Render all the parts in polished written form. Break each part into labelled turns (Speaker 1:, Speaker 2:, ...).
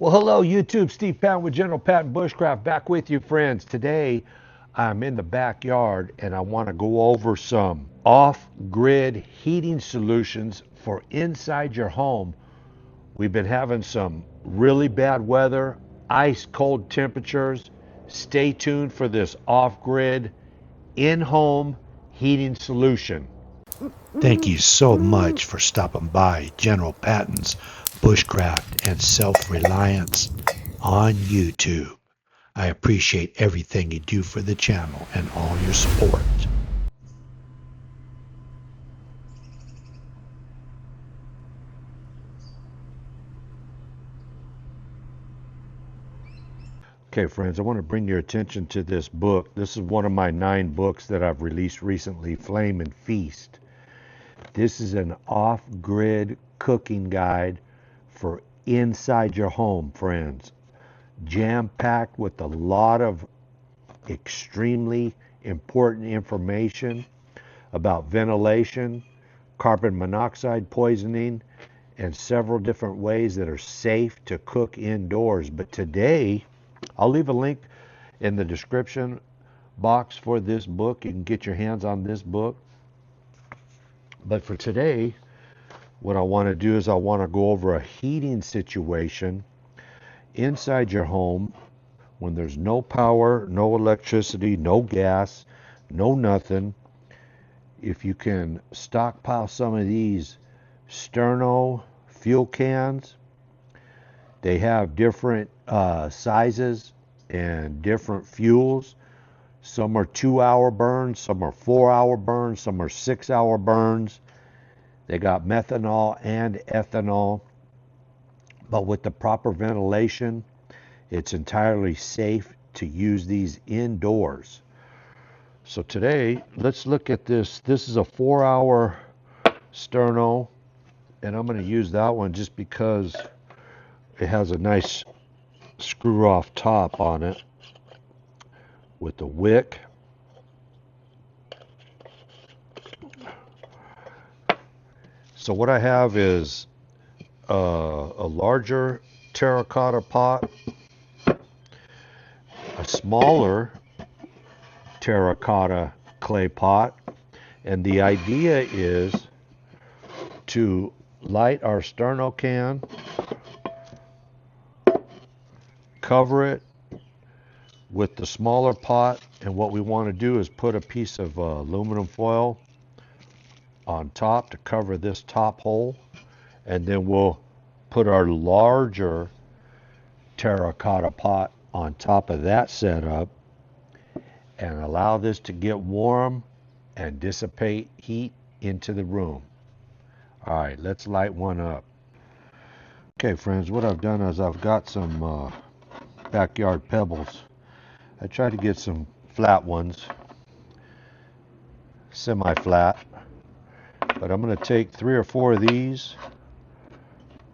Speaker 1: Well, hello, YouTube. Steve Patton with General Patton Bushcraft back with you, friends. Today, I'm in the backyard and I want to go over some off-grid heating solutions for inside your home. We've been having some really bad weather, ice cold temperatures. Stay tuned for this off-grid in-home heating solution. Thank you so much for stopping by General Patton's Bushcraft and Self-Reliance on YouTube. I appreciate everything you do for the channel and all your support. Okay, friends, I want to bring your attention to this book. This is one of my 9 books that I've released recently, Flame and Feast. This is an off-grid cooking guide for inside your home, friends. Jam-packed with a lot of extremely important information about ventilation, carbon monoxide poisoning, and several different ways that are safe to cook indoors. But today, I'll leave a link in the description box for this book. You can get your hands on this book. But for today, what I want to do is I want to go over a heating situation inside your home when there's no power, no electricity, no gas, no nothing. If you can stockpile some of these Sterno fuel cans, they have different sizes and different fuels. Some are 2-hour burns, some are 4-hour burns, some are 6-hour burns. They got methanol and ethanol. But with the proper ventilation, it's entirely safe to use these indoors. So today, let's look at this. This is a 4-hour Sterno, and I'm going to use that one just because it has a nice screw-off top on it with the wick. So what I have is a larger terracotta pot, a smaller terracotta clay pot, and the idea is to light our Sterno can, cover it with the smaller pot, and what we want to do is put a piece of aluminum foil on top to cover this top hole, and then we'll put our larger terracotta pot on top of that setup and allow this to get warm and dissipate heat into the room. All right, let's light one up. Okay, friends, what I've done is I've got some backyard pebbles. I tried to get some flat ones, semi-flat, but I'm going to take 3 or 4 of these,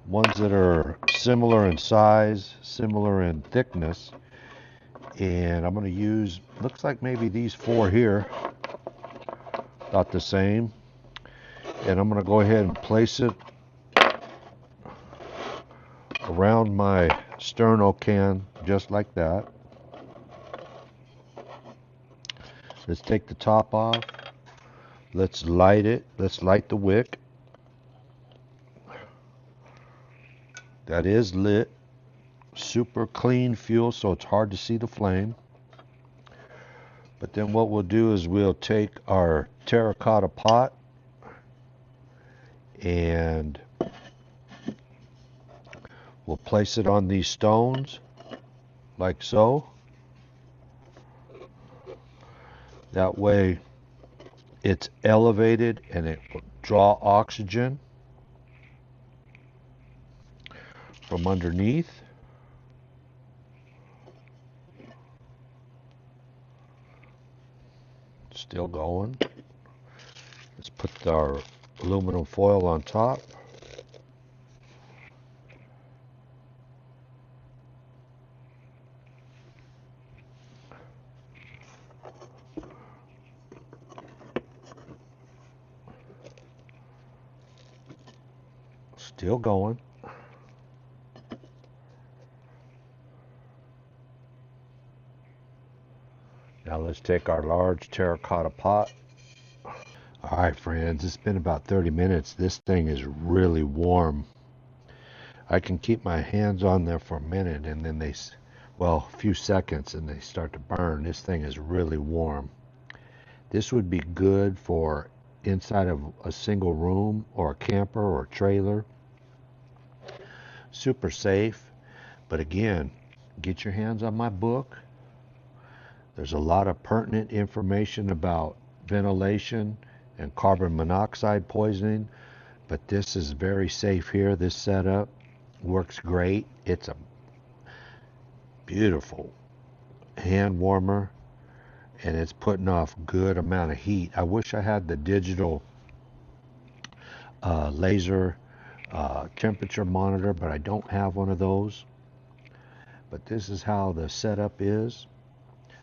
Speaker 1: ones that are similar in size, similar in thickness, and I'm going to use, looks like maybe these 4 here, about the same, and I'm going to go ahead and place it around my Sterno can just like that. Let's take the top off. Let's light it. Let's light the wick. That is lit. Super clean fuel, so it's hard to see the flame. But then what we'll do is we'll take our terracotta pot and we'll place it on these stones like so. That way it's elevated and it will draw oxygen from underneath. Still going. Let's put our aluminum foil on top. Still going. Now let's take our large terracotta pot. All right, friends, it's been about 30 minutes. This thing is really warm. I can keep my hands on there for a minute and then well, a few seconds and they start to burn. This thing is really warm. This would be good for inside of a single room or a camper or a trailer. Super safe. But again, get your hands on my book. There's a lot of pertinent information about ventilation and carbon monoxide poisoning, but this is very safe here. This setup works great. It's a beautiful hand warmer and it's putting off good amount of heat. I wish I had the digital laser temperature monitor, but I don't have one of those. But this is how the setup is.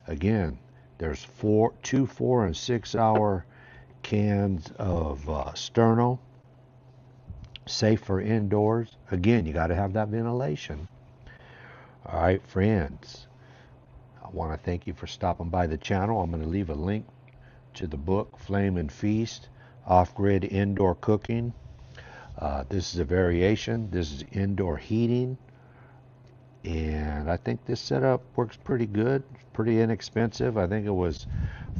Speaker 1: Again, there's 2, 4, and 6 hour cans of sterno, safe for indoors. Again, you got to have that ventilation. All right, friends, I want to thank you for stopping by the channel. I'm going to leave a link to the book, Flame and Feast, Off-Grid Indoor Cooking. This is a variation. This is indoor heating. And I think this setup works pretty good. It's pretty inexpensive. I think it was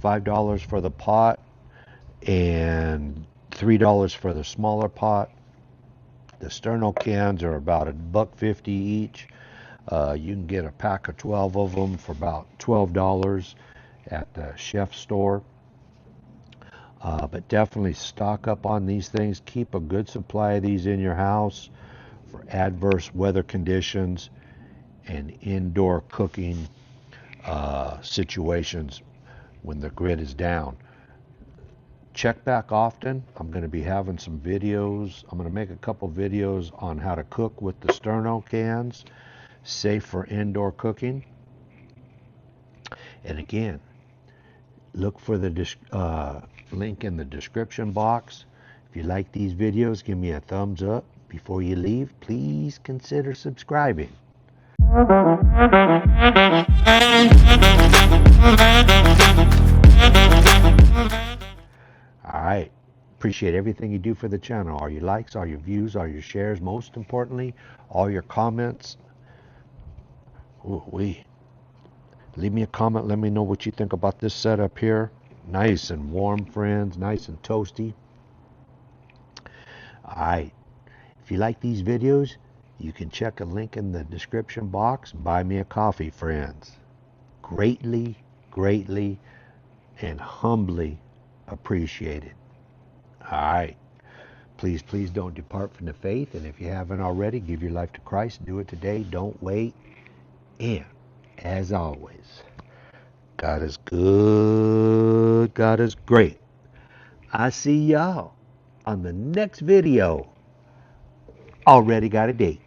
Speaker 1: $5 for the pot and $3 for the smaller pot. The sterno cans are about $1.50 each. You can get a pack of 12 of them for about $12 at the chef store. But definitely stock up on these things. Keep a good supply of these in your house for adverse weather conditions and indoor cooking situations when the grid is down. Check back often. I'm going to be having some videos. I'm going to make a couple videos on how to cook with the sterno cans, safe for indoor cooking. And again, look for the link in the description box. If you like these videos, give me a thumbs up. Before you leave, please consider subscribing. All right. Appreciate everything you do for the channel. All your likes, all your views, all your shares. Most importantly, all your comments. Leave me a comment. Let me know what you think about this setup here. Nice and warm, friends. Nice and toasty. All right. If you like these videos, you can check a link in the description box. Buy me a coffee, friends. Greatly, greatly, and humbly appreciated. All right. Please, please don't depart from the faith. And if you haven't already, give your life to Christ. Do it today. Don't wait. And as always, God is good. God is great. I see y'all on the next video. Already got a date.